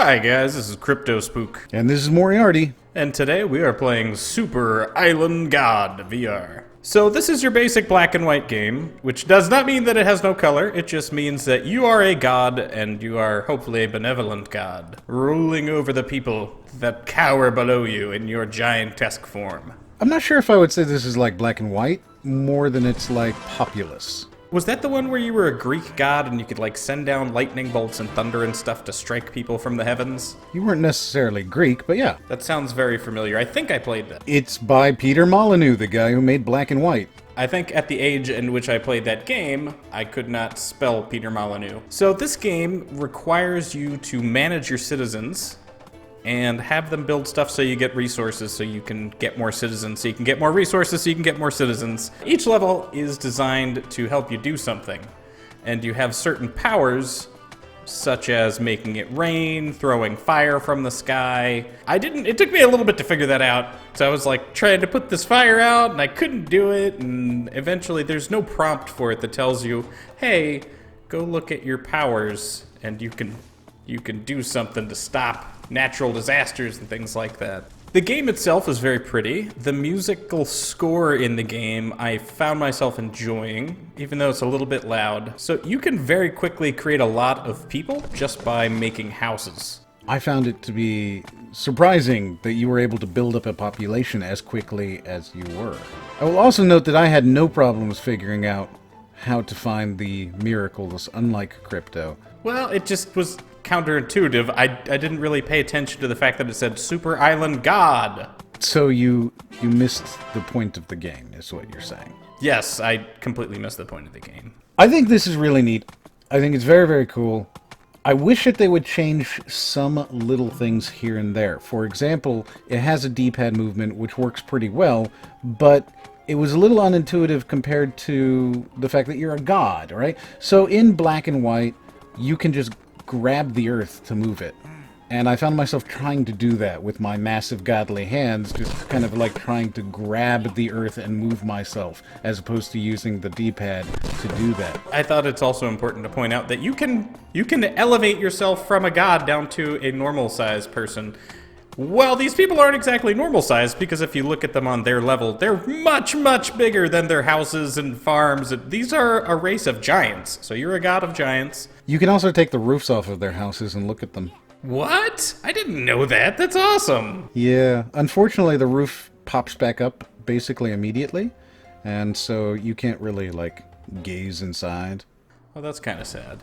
Hi guys, this is Crypto Spook, And this is Moriarty. and today we are playing Super Island God VR. So this is your basic black and white game, which does not mean that it has no color, it just means that you are a god, and you are hopefully a benevolent god, ruling over the people that cower below you in your giantesque form. I'm not sure if I would say this is like black and white, more than it's like populous. Was that the one where you were a Greek god and you could like send down lightning bolts and thunder and stuff to strike people from the heavens? You weren't necessarily Greek, but yeah. That sounds very familiar. I think I played that. It's by Peter Molyneux, the guy who made black and white. I think at the age in which I played that game, I could not spell Peter Molyneux. So this game requires you to manage your citizens and have them build stuff so you get resources so you can get more citizens, so you can get more resources so you can get more citizens. Each level is designed to help you do something, and you have certain powers such as making it rain, throwing fire from the sky. It took me a little bit to figure that out. So I was like trying to put this fire out and I couldn't do it, and eventually there's no prompt for it that tells you, hey, go look at your powers and you can do something to stop natural disasters and things like that. The game itself is very pretty. The musical score in the game I found myself enjoying, even though it's a little bit loud. So you can very quickly create a lot of people just by making houses. I found it to be surprising that you were able to build up a population as quickly as you were. I will also note that I had no problems figuring out how to find the miracles, unlike crypto. Well, it just was counterintuitive. I didn't really pay attention to the fact that it said Super Island God. So you missed the point of the game, is what you're saying. Yes, I completely missed the point of the game. I think this is really neat. I think it's very, very cool. I wish that they would change some little things here and there. For example, it has a D-pad movement, which works pretty well, but it was a little unintuitive compared to the fact that you're a god, right? So in black and white, you can just grab the earth to move it. And I found myself trying to do that with my massive godly hands, just kind of like trying to grab the earth and move myself, as opposed to using the D-pad to do that. I thought it's also important to point out that you can elevate yourself from a god down to a normal-sized person. Well, these people aren't exactly normal-sized, because if you look at them on their level, they're much, much bigger than their houses and farms. These are a race of giants, so you're a god of giants. You can also take the roofs off of their houses and look at them. What? I didn't know that. That's awesome. Yeah, unfortunately the roof pops back up basically immediately, and so you can't really, like, gaze inside. Well, that's kind of sad.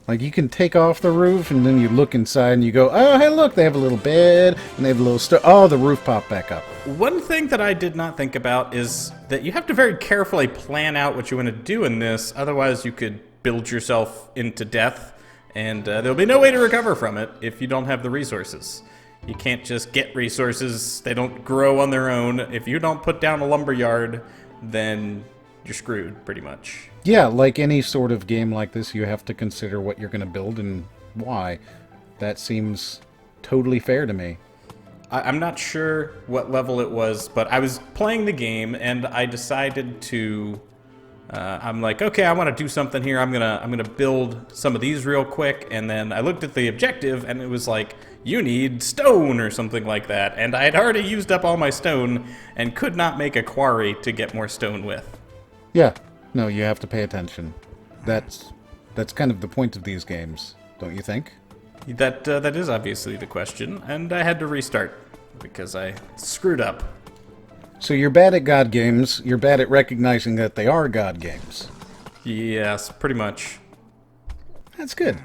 Like, you can take off the roof, and then you look inside, and you go, oh, hey, look, they have a little bed, and they have a little oh, the roof popped back up. One thing that I did not think about is that you have to very carefully plan out what you want to do in this, otherwise you could build yourself into death, and there'll be no way to recover from it if you don't have the resources. You can't just get resources. They don't grow on their own. If you don't put down a lumberyard, then you're screwed, pretty much. Yeah, like any sort of game like this, you have to consider what you're going to build and why. That seems totally fair to me. I'm not sure what level it was, but I was playing the game, and I decided to... I'm like, okay, I want to do something here. I'm gonna build some of these real quick, and then I looked at the objective, and it was like, you need stone or something like that, and I had already used up all my stone and could not make a quarry to get more stone with. Yeah, no, you have to pay attention. That's kind of the point of these games, don't you think? That is obviously the question, and I had to restart because I screwed up. So you're bad at God games, you're bad at recognizing that they are God games. Yes, pretty much. That's good.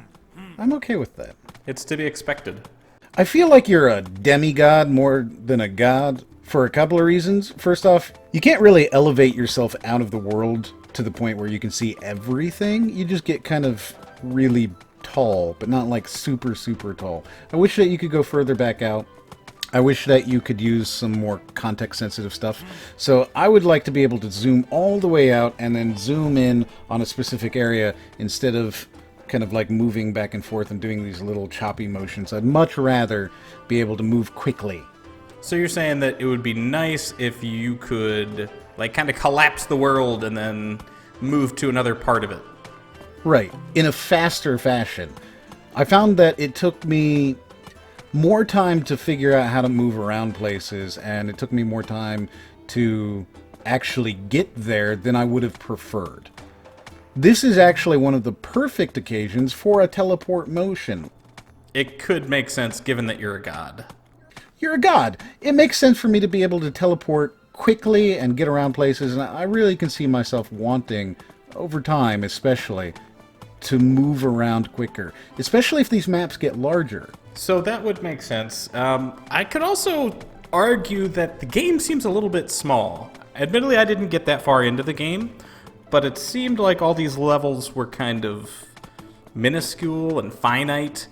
I'm okay with that. It's to be expected. I feel like you're a demigod more than a god for a couple of reasons. First off, you can't really elevate yourself out of the world to the point where you can see everything. You just get kind of really tall, but not like super, super tall. I wish that you could go further back out. I wish that you could use some more context-sensitive stuff. So I would like to be able to zoom all the way out and then zoom in on a specific area instead of kind of like moving back and forth and doing these little choppy motions. I'd much rather be able to move quickly. So you're saying that it would be nice if you could, like, kind of collapse the world and then move to another part of it. Right. In a faster fashion. I found that it took me more time to figure out how to move around places, and it took me more time to actually get there than I would have preferred. This is actually one of the perfect occasions for a teleport motion. It could make sense given that you're a god. You're a god. It makes sense for me to be able to teleport quickly and get around places, and I really can see myself wanting, over time especially, to move around quicker, especially if these maps get larger. So that would make sense. I could also argue that the game seems a little bit small. Admittedly, I didn't get that far into the game, but it seemed like all these levels were kind of minuscule and finite.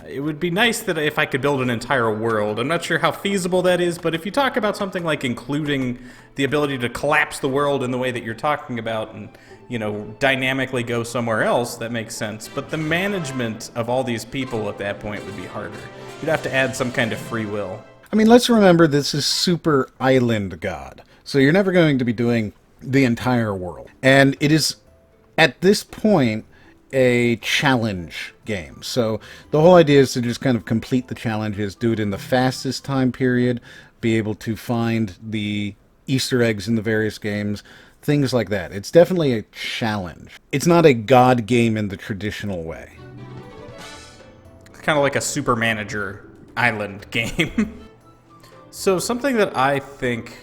It would be nice that if I could build an entire world. I'm not sure how feasible that is, but if you talk about something like including the ability to collapse the world in the way that you're talking about and, you know, dynamically go somewhere else, that makes sense. But the management of all these people at that point would be harder. You'd have to add some kind of free will. I mean, let's remember this is Super Island God, so you're never going to be doing the entire world. And it is, at this point, a challenge game. So the whole idea is to just kind of complete the challenges, do it in the fastest time period, be able to find the Easter eggs in the various games, things like that. It's definitely a challenge. It's not a god game in the traditional way. It's kind of like a Super Manager Island game. So something that I think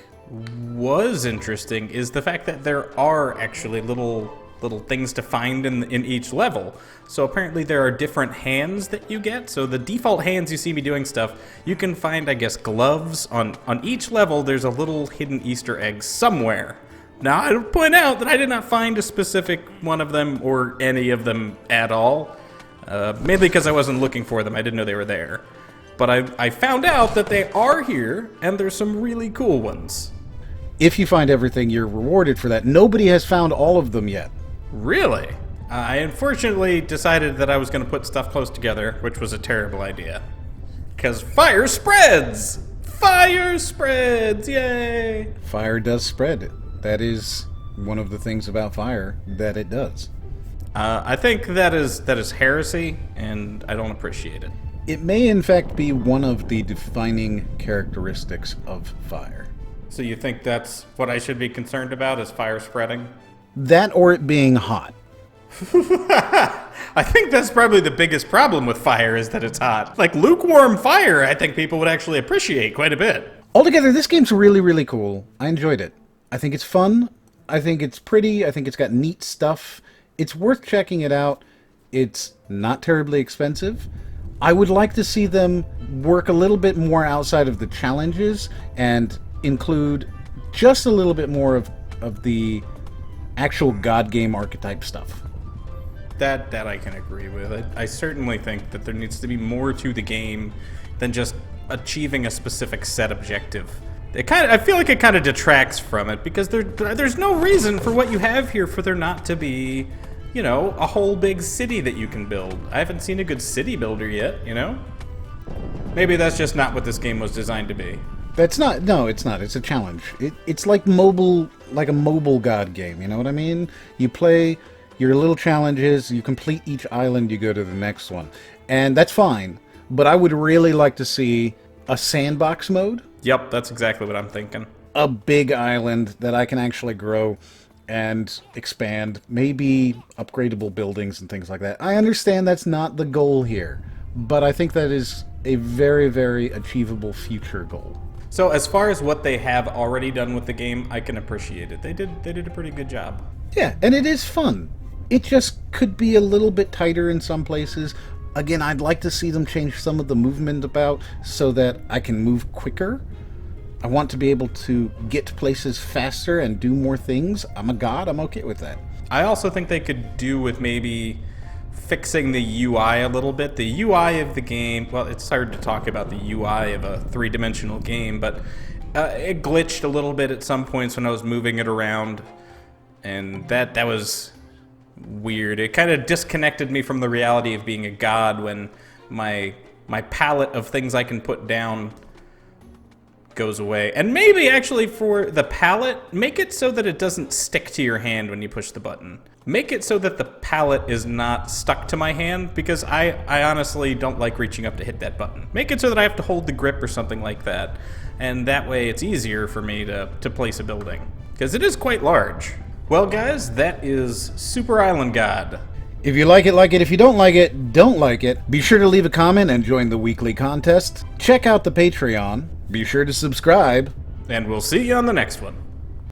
was interesting is the fact that there are actually little things to find in each level. So apparently there are different hands that you get. So the default hands you see me doing stuff, you can find, I guess, gloves. On each level, there's a little hidden Easter egg somewhere. Now, I'll point out that I did not find a specific one of them or any of them at all. Mainly because I wasn't looking for them. I didn't know they were there. But I found out that they are here, and there's some really cool ones. If you find everything, you're rewarded for that. Nobody has found all of them yet. Really? I unfortunately decided that I was going to put stuff close together, which was a terrible idea. Because fire spreads! Fire spreads! Yay! Fire does spread. That is one of the things about fire that it does. I think that is heresy, and I don't appreciate it. It may in fact be one of the defining characteristics of fire. So you think that's what I should be concerned about, is fire spreading? That or it being hot. I think that's probably the biggest problem with fire, is that it's hot. Like lukewarm fire, I think people would actually appreciate quite a bit. Altogether, this game's really, really cool. I enjoyed it. I think it's fun. I think it's pretty. I think it's got neat stuff. It's worth checking it out. It's not terribly expensive. I would like to see them work a little bit more outside of the challenges and include just a little bit more of the actual god game archetype stuff. That I can agree with. I certainly think that there needs to be more to the game than just achieving a specific set objective. I feel like it kind of detracts from it, because there's no reason for what you have here for there not to be, you know, a whole big city that you can build. I haven't seen a good city builder yet, you know? Maybe that's just not what this game was designed to be. That's not. No, it's not. It's a challenge. It's like a mobile god game. You know what I mean? You play your little challenges, you complete each island, you go to the next one. And that's fine. But I would really like to see a sandbox mode. Yep, that's exactly what I'm thinking. A big island that I can actually grow and expand. Maybe upgradable buildings and things like that. I understand that's not the goal here. But I think that is a very, very achievable future goal. So as far as what they have already done with the game, I can appreciate it. They did a pretty good job. Yeah, and it is fun. It just could be a little bit tighter in some places. Again, I'd like to see them change some of the movement about so that I can move quicker. I want to be able to get to places faster and do more things. I'm a god, I'm okay with that. I also think they could do with maybe fixing the UI a little bit. The UI of the game, well, it's hard to talk about the UI of a three-dimensional game, but it glitched a little bit at some points when I was moving it around, and that was weird. It kind of disconnected me from the reality of being a god when my palette of things I can put down goes away. And maybe actually for the palette, make it so that it doesn't stick to your hand when you push the button. Make it so that the palette is not stuck to my hand, because I honestly don't like reaching up to hit that button. Make it so that I have to hold the grip or something like that. And that way it's easier for me to place a building, because it is quite large. Well guys, that is Super Island God. If you like it, like it. If you don't like it, don't like it. Be sure to leave a comment and join the weekly contest. Check out the Patreon. Be sure to subscribe. And we'll see you on the next one.